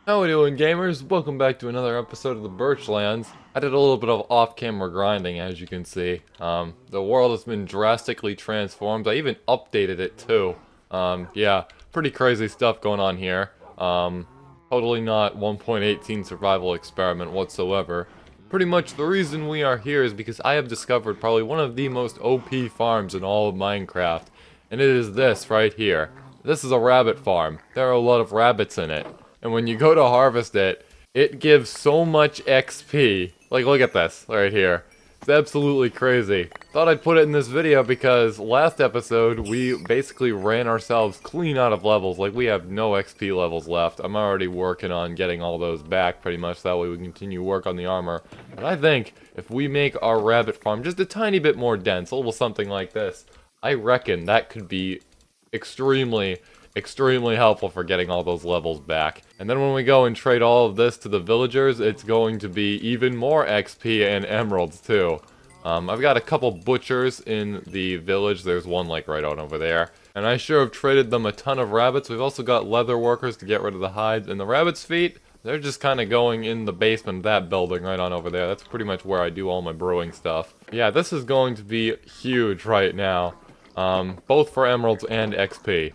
How we doing, gamers? Welcome back to another episode of the Birchlands. I did a little bit of off-camera grinding, as you can see. The world has been drastically transformed. I even updated it too. Yeah, pretty crazy stuff going on here. Totally not 1.18 survival experiment whatsoever. Pretty much the reason we are here is because I have discovered probably one of the most OP farms in all of Minecraft, and it is this right here. This is a rabbit farm. There are a lot of rabbits in it. And when you go to harvest it, it gives so much XP. Like, look at this right here. It's absolutely crazy. Thought I'd put it in this video because last episode we basically ran ourselves clean out of levels. Like, we have no XP levels left. I'm already working on getting all those back pretty much. That way we can continue work on the armor. But I think if we make our rabbit farm just a tiny bit more dense, a little something like this, I reckon that could be extremely helpful for getting all those levels back. And then when we go and trade all of this to the villagers, it's going to be even more XP and emeralds too. I've got a couple butchers in the village. There's one like right on over there. And I sure have traded them a ton of rabbits. We've also got leather workers to get rid of the hides. And the rabbits' feet, they're just kind of going in the basement of that building right on over there. That's pretty much where I do all my brewing stuff. Yeah, this is going to be huge right now. Both for emeralds and XP.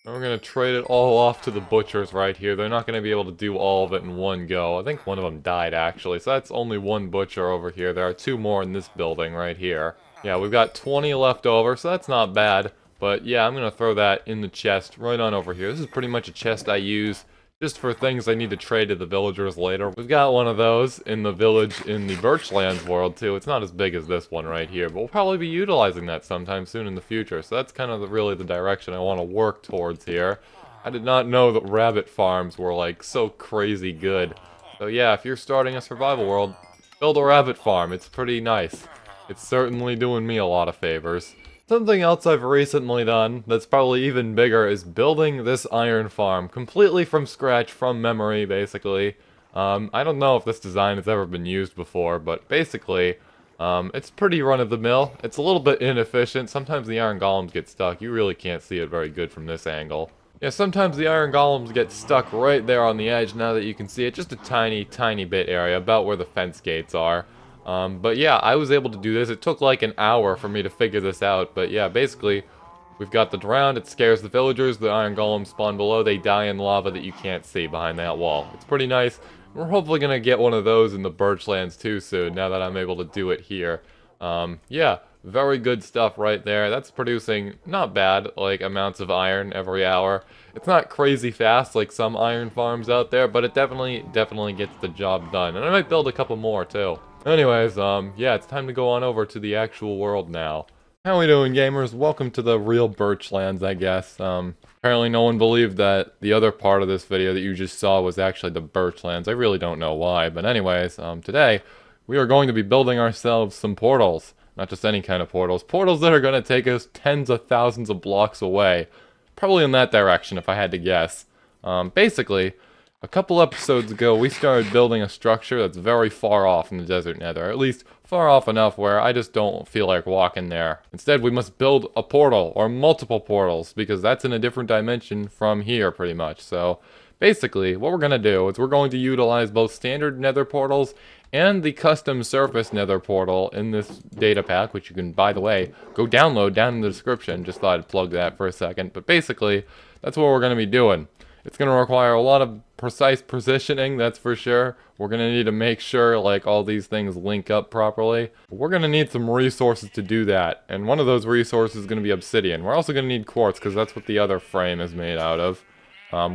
And we're going to trade it all off to the butchers right here. They're not going to be able to do all of it in one go. I think one of them died actually, so that's only one butcher over here. There are two more in this building right here. Yeah, we've got 20 left over, so that's not bad. But yeah, I'm going to throw that in the chest right on over here. This is pretty much a chest I use just for things I need to trade to the villagers later. We've got one of those in the village in the Birchlands world too. It's not as big as this one right here, but we'll probably be utilizing that sometime soon in the future. So that's kind of really the direction I want to work towards here. I did not know that rabbit farms were like so crazy good. So yeah, if you're starting a survival world, build a rabbit farm. It's pretty nice. It's certainly doing me a lot of favors. Something else I've recently done that's probably even bigger is building this iron farm completely from scratch, from memory, basically. I don't know if this design has ever been used before, but basically, it's pretty run-of-the-mill. It's a little bit inefficient. Sometimes the iron golems get stuck. You really can't see it very good from this angle. Yeah, sometimes the iron golems get stuck right there on the edge now that you can see it. Just a tiny bit area, about where the fence gates are. But yeah, I was able to do this. It took like an hour for me to figure this out. But yeah, basically, we've got the drowned. It scares the villagers. The iron golems spawn below. They die in lava that you can't see behind that wall. It's pretty nice. We're hopefully going to get one of those in the Birchlands too soon, now that I'm able to do it here. Yeah, very good stuff right there. That's producing not bad, like, amounts of iron every hour. It's not crazy fast like some iron farms out there, but it definitely gets the job done. And I might build a couple more too. Anyways, yeah, it's time to go on over to the actual world now. How we doing, gamers? Welcome to the real Birchlands, I guess. Apparently no one believed that the other part of this video that you just saw was actually the Birchlands. I really don't know why, but anyways, today we are going to be building ourselves some portals. Not just any kind of portals. Portals that are going to take us tens of thousands of blocks away. Probably in that direction, if I had to guess. Basically, a couple episodes ago, we started building a structure that's very far off in the desert nether. At least, far off enough where I just don't feel like walking there. Instead, we must build a portal, or multiple portals, because that's in a different dimension from here, pretty much. So, basically, what we're going to do is we're going to utilize both standard nether portals and the custom surface nether portal in this data pack, which you can, by the way, go download down in the description. Just thought I'd plug that for a second. But basically, that's what we're going to be doing. It's going to require a lot of precise positioning, that's for sure. We're going to need to make sure, like, all these things link up properly. We're going to need some resources to do that, and one of those resources is going to be obsidian. We're also going to need quartz, because that's what the other frame is made out of.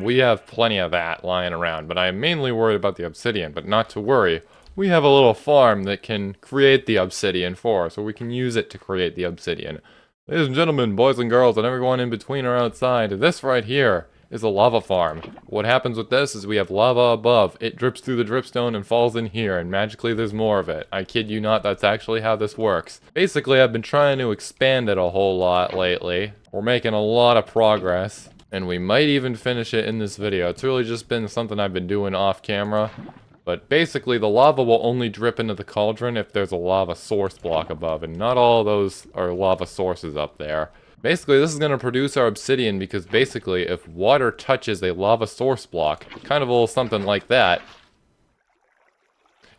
We have plenty of that lying around, but I am mainly worried about the obsidian. But not to worry, we have a little farm that can create the obsidian for us, or we can use it to create the obsidian. Ladies and gentlemen, boys and girls, and everyone in between or outside, this right here is a lava farm. What happens with this is we have lava above. It drips through the dripstone and falls in here, and magically there's more of it. I kid you not, that's actually how this works. Basically, I've been trying to expand it a whole lot lately. We're making a lot of progress, and we might even finish it in this video. It's really just been something I've been doing off camera. But basically, the lava will only drip into the cauldron if there's a lava source block above, and not all of those are lava sources up there. Basically, this is going to produce our obsidian because basically, if water touches a lava source block, kind of a little something like that,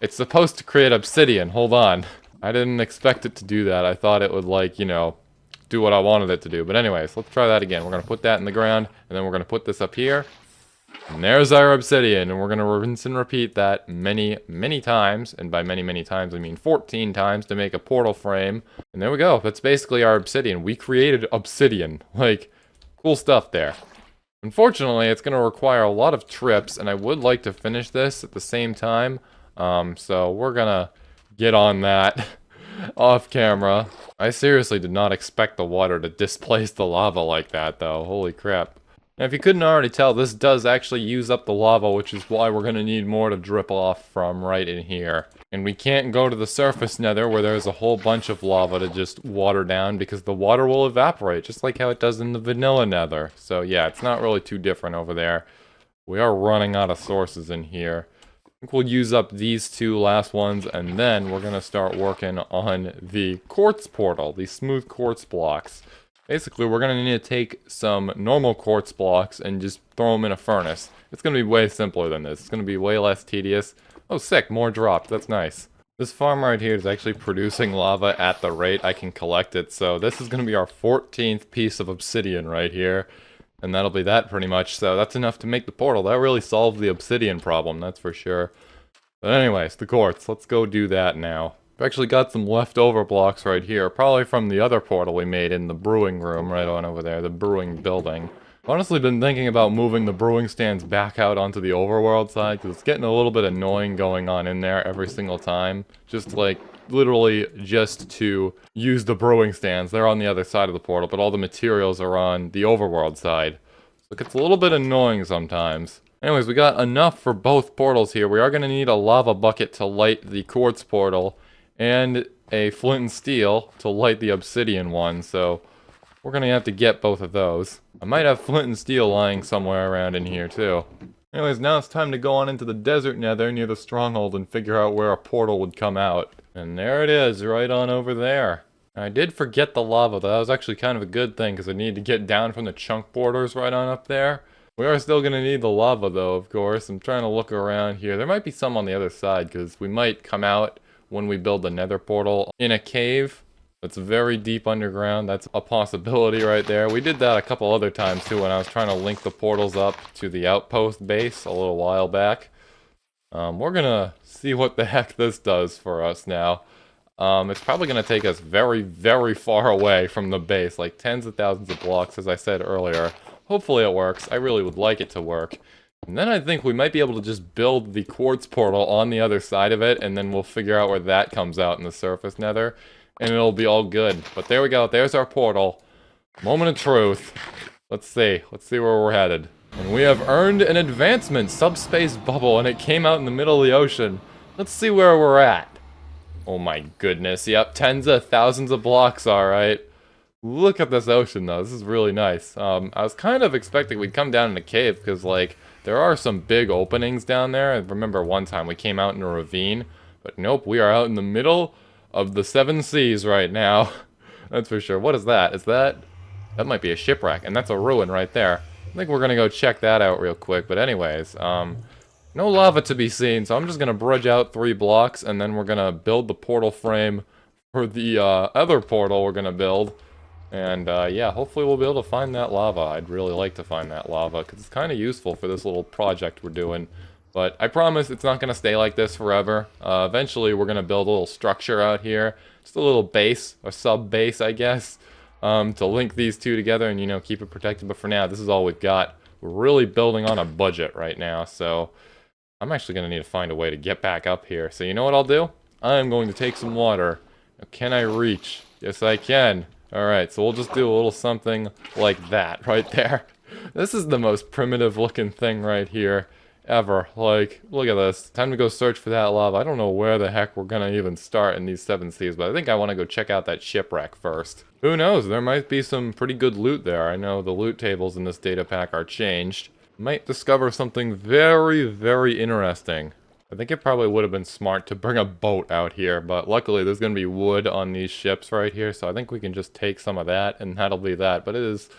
it's supposed to create obsidian. Hold on. I didn't expect it to do that. I thought it would, like, you know, do what I wanted it to do. But anyways, let's try that again. We're going to put that in the ground, and then we're going to put this up here. And there's our obsidian, and we're going to rinse and repeat that many, many times. And by many, many times, I mean 14 times to make a portal frame. And there we go. That's basically our obsidian. We created obsidian. Like, cool stuff there. Unfortunately, it's going to require a lot of trips, and I would like to finish this at the same time. So we're going to get on that off camera. I seriously did not expect the water to displace the lava like that, though. Holy crap. Now, if you couldn't already tell, this does actually use up the lava, which is why we're going to need more to drip off from right in here. And we can't go to the surface nether where there's a whole bunch of lava to just water down because the water will evaporate, just like how it does in the vanilla nether. So yeah, it's not really too different over there. We are running out of sources in here. I think we'll use up these two last ones, and then we're going to start working on the quartz portal, these smooth quartz blocks. Basically, we're going to need to take some normal quartz blocks and just throw them in a furnace. It's going to be way simpler than this. It's going to be way less tedious. Oh, sick. More dropped. That's nice. This farm right here is actually producing lava at the rate I can collect it. So this is going to be our 14th piece of obsidian right here. And that'll be that pretty much. So that's enough to make the portal. That really solved the obsidian problem, that's for sure. But anyways, the quartz. Let's go do that now. I've actually got some leftover blocks right here, probably from the other portal we made in the brewing room right on over there, the brewing building. I've honestly been thinking about moving the brewing stands back out onto the overworld side, because it's getting a little bit annoying going on in there every single time. Just like, literally just to use the brewing stands. They're on the other side of the portal, but all the materials are on the overworld side. So it gets a little bit annoying sometimes. Anyways, we got enough for both portals here. We are going to need a lava bucket to light the quartz portal, and a flint and steel to light the obsidian one, so we're gonna have to get both of those. I might have flint and steel lying somewhere around in here too. Anyways, now it's time to go on into the desert nether near the stronghold and figure out where a portal would come out. And there it is, right on over there. I did forget the lava, though. That was actually kind of a good thing, because I need to get down from the chunk borders right on up there. We are still gonna need the lava, though, of course. I'm trying to look around here. There might be some on the other side, because we might come out when we build the nether portal in a cave that's very deep underground. That's a possibility right there. We did that a couple other times too when I was trying to link the portals up to the outpost base a little while back. We're gonna see what the heck this does for us now. It's probably gonna take us very, very far away from the base, like tens of thousands of blocks, as I said earlier. Hopefully it works. I really would like it to work. And then I think we might be able to just build the quartz portal on the other side of it, and then we'll figure out where that comes out in the surface nether, and it'll be all good. But there we go, there's our portal. Moment of truth. Let's see where we're headed. And we have earned an advancement, subspace bubble, and it came out in the middle of the ocean. Let's see where we're at. Oh my goodness, yep, tens of thousands of blocks, alright. Look at this ocean though, this is really nice. I was kind of expecting we'd come down in a cave, because like, there are some big openings down there. I remember one time we came out in a ravine, but nope, we are out in the middle of the 7 seas right now. That's for sure. What is that? That might be a shipwreck, and that's a ruin right there. I think we're gonna go check that out real quick, but anyways, no lava to be seen, so I'm just gonna bridge out 3 blocks, and then we're gonna build the portal frame for the other portal we're gonna build. And yeah, hopefully we'll be able to find that lava. I'd really like to find that lava, because it's kind of useful for this little project we're doing. But I promise it's not going to stay like this forever. Eventually we're going to build a little structure out here. Just a little base, or sub-base, I guess, to link these two together and, you know, keep it protected. But for now, this is all we've got. We're really building on a budget right now, so I'm actually going to need to find a way to get back up here. So you know what I'll do? I'm going to take some water. Now, can I reach? Yes, I can. Alright, so we'll just do a little something like that right there. This is the most primitive looking thing right here ever. Like, look at this. Time to go search for that lava. I don't know where the heck we're gonna even start in these 7 seas, but I think I want to go check out that shipwreck first. Who knows? There might be some pretty good loot there. I know the loot tables in this data pack are changed. Might discover something very, very interesting. I think it probably would have been smart to bring a boat out here, but luckily there's going to be wood on these ships right here, so I think we can just take some of that, and that'll be that. But it is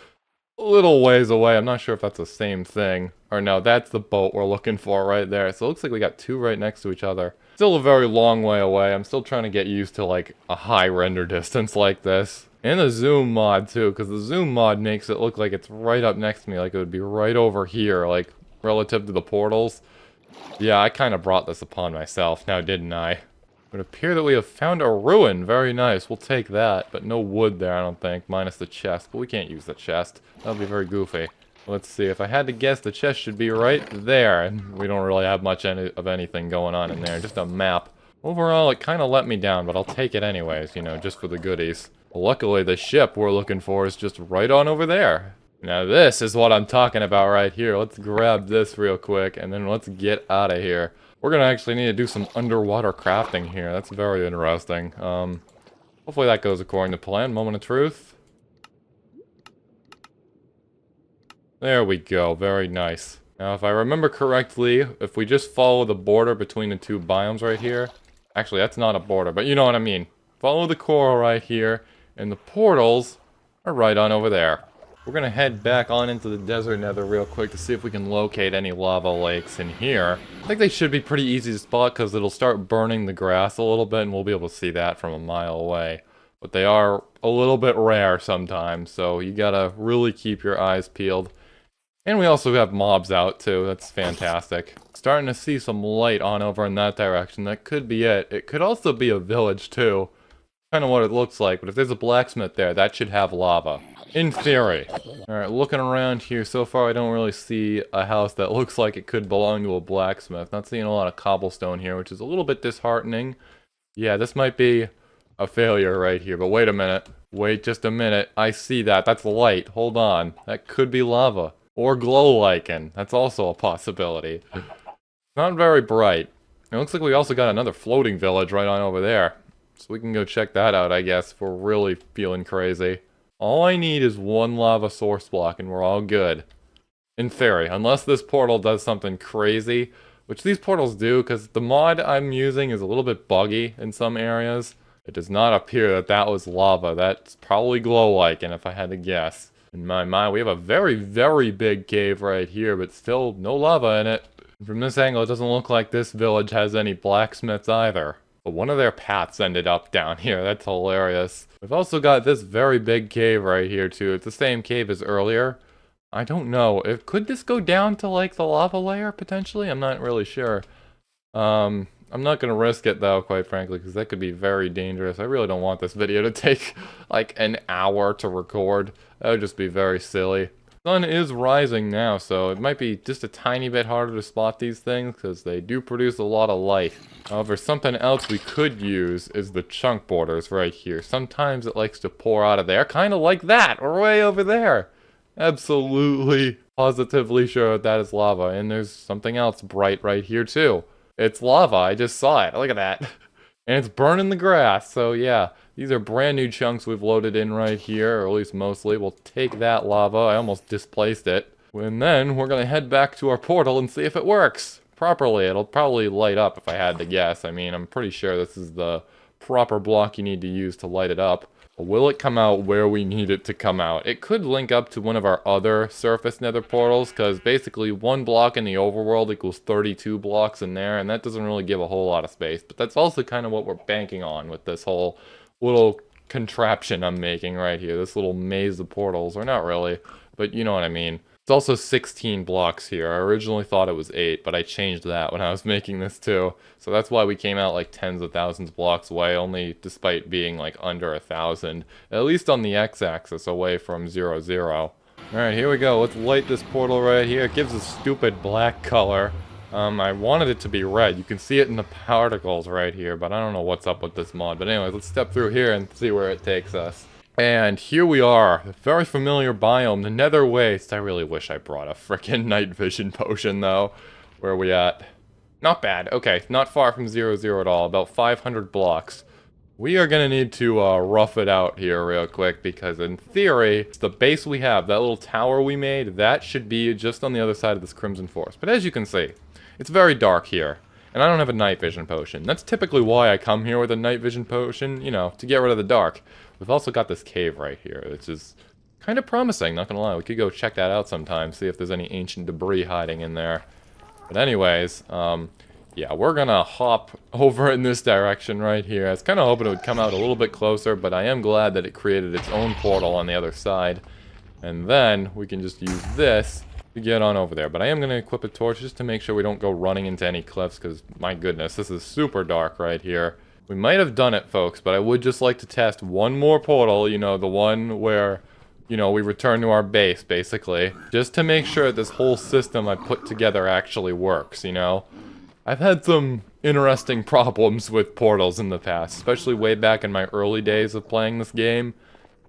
a little ways away. I'm not sure if that's the same thing. Or no, that's the boat we're looking for right there. So it looks like we got two right next to each other. Still a very long way away. I'm still trying to get used to like a high render distance like this. And the zoom mod too, because the zoom mod makes it look like it's right up next to me, like it would be right over here, like relative to the portals. Yeah, I kind of brought this upon myself, now didn't I? It would appear that we have found a ruin. Very nice. We'll take that, but no wood there, I don't think, minus the chest. But we can't use the chest. That would be very goofy. Let's see. If I had to guess, the chest should be right there. And we don't really have much of anything going on in there. Just a map. Overall, it kind of let me down, but I'll take it anyways, you know, just for the goodies. Luckily, the ship we're looking for is just right on over there. Now this is what I'm talking about right here. Let's grab this real quick, and then let's get out of here. We're gonna actually need to do some underwater crafting here. That's very interesting. Hopefully that goes according to plan. Moment of truth. There we go. Very nice. Now, if I remember correctly, if we just follow the border between the two biomes right here... Actually, that's not a border, but you know what I mean. Follow the coral right here, and the portals are right on over there. We're gonna head back on into the desert nether real quick to see if we can locate any lava lakes in here. I think they should be pretty easy to spot because it'll start burning the grass a little bit and we'll be able to see that from a mile away. But they are a little bit rare sometimes, so you gotta really keep your eyes peeled. And we also have mobs out too, that's fantastic. Starting to see some light on over in that direction, that could be it. It could also be a village too. Kind of what it looks like, but if there's a blacksmith there, that should have lava. In theory. Alright, looking around here, so far I don't really see a house that looks like it could belong to a blacksmith. Not seeing a lot of cobblestone here, which is a little bit disheartening. Yeah, this might be a failure right here, but wait a minute. Wait just a minute. I see that. That's light. Hold on. That could be lava. Or glow lichen. That's also a possibility. Not very bright. It looks like we also got another floating village right on over there. So we can go check that out, I guess, if we're really feeling crazy. All I need is one lava source block and we're all good. In theory, unless this portal does something crazy, which these portals do, because the mod I'm using is a little bit buggy in some areas. It does not appear that that was lava. That's probably glow lichen if I had to guess. In my mind, we have a very, very big cave right here, but still no lava in it. From this angle, it doesn't look like this village has any blacksmiths either. But one of their paths ended up down here. That's hilarious. We've also got this very big cave right here, too. It's the same cave as earlier. I don't know. Could this go down to, like, the lava layer, potentially? I'm not really sure. I'm not going to risk it, though, quite frankly, because that could be very dangerous. I really don't want this video to take, like, an hour to record. That would just be very silly. The sun is rising now, so it might be just a tiny bit harder to spot these things, because they do produce a lot of light. However, something else we could use is the chunk borders right here. Sometimes it likes to pour out of there, kind of like that, way over there. Absolutely, positively sure that is lava, and there's something else bright right here too. It's lava, I just saw it, look at that. And it's burning the grass, so yeah. These are brand new chunks we've loaded in right here, or at least mostly. We'll take that lava, I almost displaced it. And then we're gonna head back to our portal and see if it works properly. It'll probably light up if I had to guess. I mean, I'm pretty sure this is the proper block you need to use to light it up. But will it come out where we need it to come out? It could link up to one of our other surface nether portals, because basically one block in the overworld equals 32 blocks in there, and that doesn't really give a whole lot of space. But that's also kind of what we're banking on with this whole little contraption I'm making right here. This little maze of portals, or not really, but you know what I mean. It's also 16 blocks here. I originally thought it was 8, but I changed that when I was making this too. So that's why we came out like tens of thousands of blocks away, only despite being like under 1,000. At least on the x-axis, away from 0, 0. Alright, here we go. Let's light this portal right here. It gives a stupid black color. I wanted it to be red. You can see it in the particles right here, but I don't know what's up with this mod. But anyways, let's step through here and see where it takes us. And here we are, a very familiar biome, the Nether Waste. I really wish I brought a frickin' night vision potion, though. Where are we at? Not bad. Okay, not far from 0, 0 at all. About 500 blocks. We are gonna need to rough it out here real quick, because in theory, it's the base we have, that little tower we made, that should be just on the other side of this Crimson Forest. But as you can see, it's very dark here. And I don't have a night vision potion. That's typically why I come here with a night vision potion, you know, to get rid of the dark. We've also got this cave right here, which is kind of promising, not gonna lie. We could go check that out sometime, see if there's any ancient debris hiding in there. But anyways, yeah, we're gonna hop over in this direction right here. I was kind of hoping it would come out a little bit closer, but I am glad that it created its own portal on the other side. And then we can just use this to get on over there. But I am going to equip a torch just to make sure we don't go running into any cliffs, because my goodness, this is super dark right here. We might have done it, folks, but I would just like to test one more portal, you know, the one where, you know, we return to our base, basically, just to make sure this whole system I put together actually works, you know. I've had some interesting problems with portals in the past, especially way back in my early days of playing this game.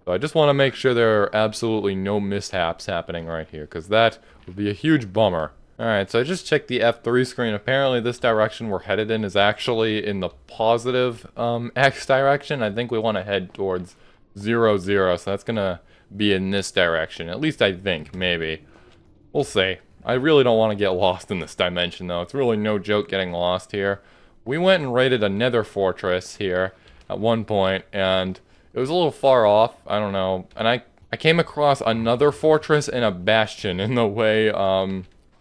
So I just want to make sure there are absolutely no mishaps happening right here, because that would be a huge bummer. Alright, so I just checked the F3 screen. Apparently this direction we're headed in is actually in the positive X direction. I think we want to head towards 0, 0, so that's going to be in this direction. At least I think, maybe. We'll see. I really don't want to get lost in this dimension, though. It's really no joke getting lost here. We went and raided a Nether fortress here at one point, and it was a little far off, I don't know, and I came across another fortress and a bastion in the way,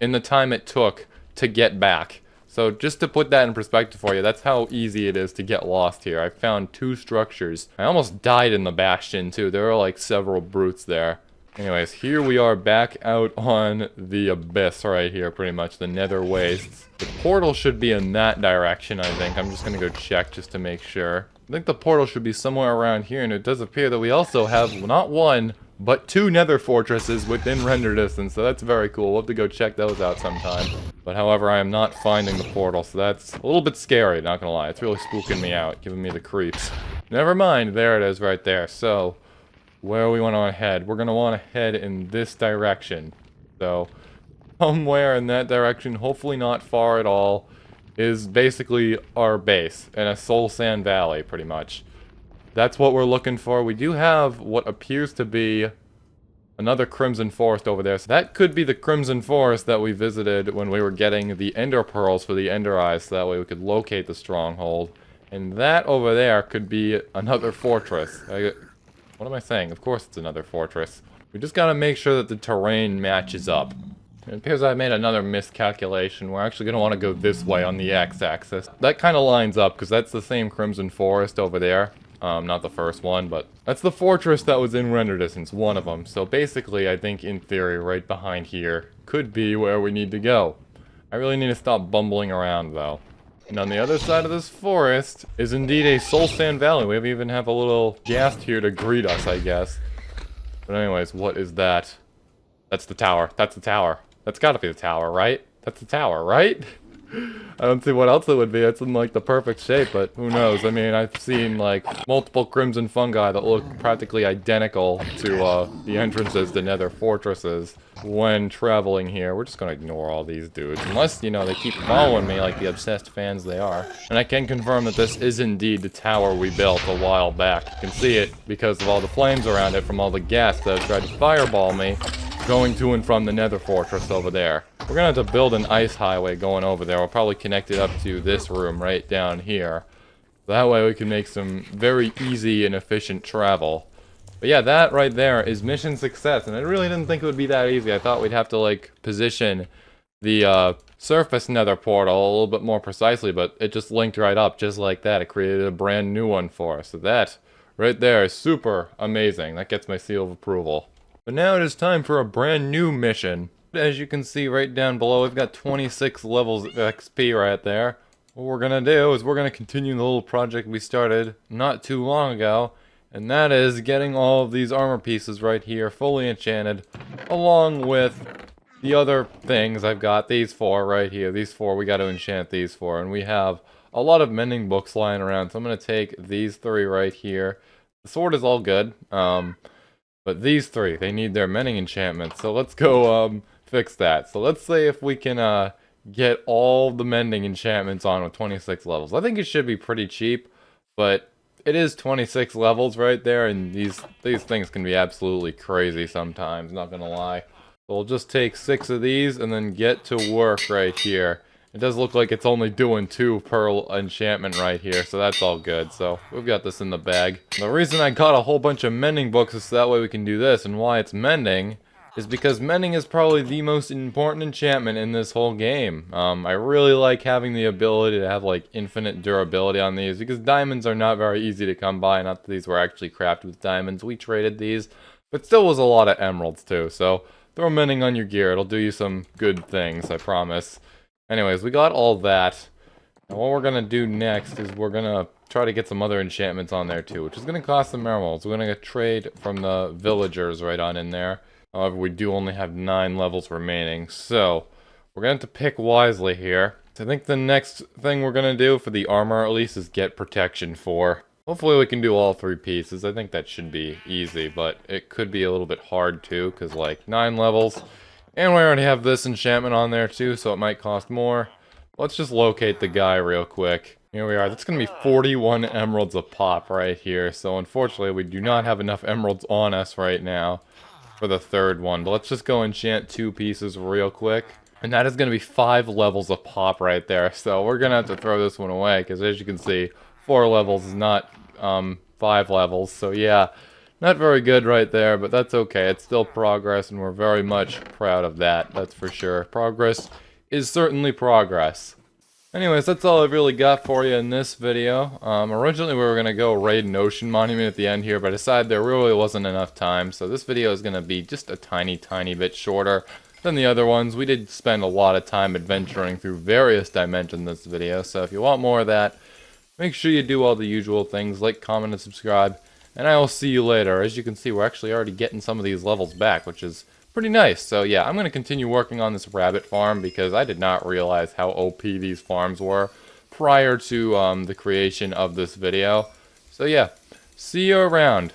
in the time it took to get back. So just to put that in perspective for you, that's how easy it is to get lost here. I found 2 structures. I almost died in the bastion too. There were like several brutes there. Anyways, here we are back out on the abyss right here, pretty much, the Nether wastes. The portal should be in that direction, I think. I'm just gonna go check just to make sure. I think the portal should be somewhere around here, and it does appear that we also have not 1, but 2 Nether fortresses within render distance, so that's very cool. We'll have to go check those out sometime. But however, I am not finding the portal, so that's a little bit scary, not gonna lie. It's really spooking me out, giving me the creeps. Never mind, there it is right there. So, where we want to head? We're gonna want to head in this direction. So, somewhere in that direction, hopefully not far at all, is basically our base in a Soul Sand Valley, pretty much. That's what we're looking for. We do have what appears to be another Crimson Forest over there. So that could be the Crimson Forest that we visited when we were getting the Ender Pearls for the Ender Eyes, so that way we could locate the stronghold. And that over there could be another fortress. What am I saying? Of course it's another fortress. We just gotta make sure that the terrain matches up. It appears I made another miscalculation. We're actually going to want to go this way on the x-axis. That kind of lines up, because that's the same Crimson Forest over there. Not the first one, but that's the fortress that was in render distance, one of them. So basically, I think in theory, right behind here could be where we need to go. I really need to stop bumbling around, though. And on the other side of this forest is indeed a Soul Sand Valley. We even have a little ghast here to greet us, I guess. But anyways, what is that? That's the tower. That's the tower. That's gotta be the tower, right? That's the tower, right? I don't see what else it would be. It's in like the perfect shape, but who knows? I mean, I've seen like multiple crimson fungi that look practically identical to the entrances to Nether fortresses when traveling here. We're just gonna ignore all these dudes, unless, you know, they keep following me like the obsessed fans they are. And I can confirm that this is indeed the tower we built a while back. You can see it because of all the flames around it from all the gas that have tried to fireball me going to and from the Nether fortress over there. We're gonna have to build an ice highway going over there. We'll probably connect it up to this room right down here. That way we can make some very easy and efficient travel. But yeah, that right there is mission success, and I really didn't think it would be that easy. I thought we'd have to like position the surface Nether portal a little bit more precisely, but it just linked right up just like that. It created a brand new one for us. So that right there is super amazing. That gets my seal of approval. But now it is time for a brand new mission. As you can see right down below, we've got 26 levels of XP right there. What we're gonna do is we're gonna continue the little project we started not too long ago, and that is getting all of these armor pieces right here fully enchanted, along with the other things I've got. These 4 right here. These 4, we gotta enchant these 4, and we have a lot of mending books lying around, so I'm gonna take these 3 right here. The sword is all good, but these 3, they need their mending enchantments, so let's go fix that. So let's say if we can get all the mending enchantments on with 26 levels. I think it should be pretty cheap, but it is 26 levels right there, and these things can be absolutely crazy sometimes, not gonna lie. So we'll just take 6 of these and then get to work right here. It does look like it's only doing 2 per enchantment right here, so that's all good. So we've got this in the bag. The reason I got a whole bunch of mending books is so that way we can do this, and why it's mending is because mending is probably the most important enchantment in this whole game. I really like having the ability to have like infinite durability on these because diamonds are not very easy to come by. Not that these were actually crafted with diamonds, we traded these, but still was a lot of emeralds too. So throw mending on your gear, it'll do you some good things, I promise. Anyways, we got all that. And what we're gonna do next is we're gonna try to get some other enchantments on there too, which is gonna cost some emeralds. We're gonna trade from the villagers right on in there. However, we do only have 9 levels remaining, so we're going to have to pick wisely here. I think the next thing we're going to do for the armor at least is get protection 4. Hopefully we can do all 3 pieces. I think that should be easy, but it could be a little bit hard too, because like 9 levels. And we already have this enchantment on there too, so it might cost more. Let's just locate the guy real quick. Here we are. That's going to be 41 emeralds a pop right here, so unfortunately we do not have enough emeralds on us right now for the third one, but let's just go enchant 2 pieces real quick. And that is going to be 5 levels a pop right there, so we're going to have to throw this one away, because as you can see, 4 levels is not 5 levels, so yeah, not very good right there, but that's okay. It's still progress, and we're very much proud of that, that's for sure. Progress is certainly progress. Anyways, that's all I've really got for you in this video. Originally we were going to go raid an ocean monument at the end here, but I decided there really wasn't enough time, so this video is going to be just a tiny bit shorter than the other ones. We did spend a lot of time adventuring through various dimensions in this video, so if you want more of that, make sure you do all the usual things, like, comment, and subscribe, and I will see you later. As you can see, we're actually already getting some of these levels back, which is pretty nice. So yeah, I'm going to continue working on this rabbit farm because I did not realize how OP these farms were prior to the creation of this video. So yeah, see you around.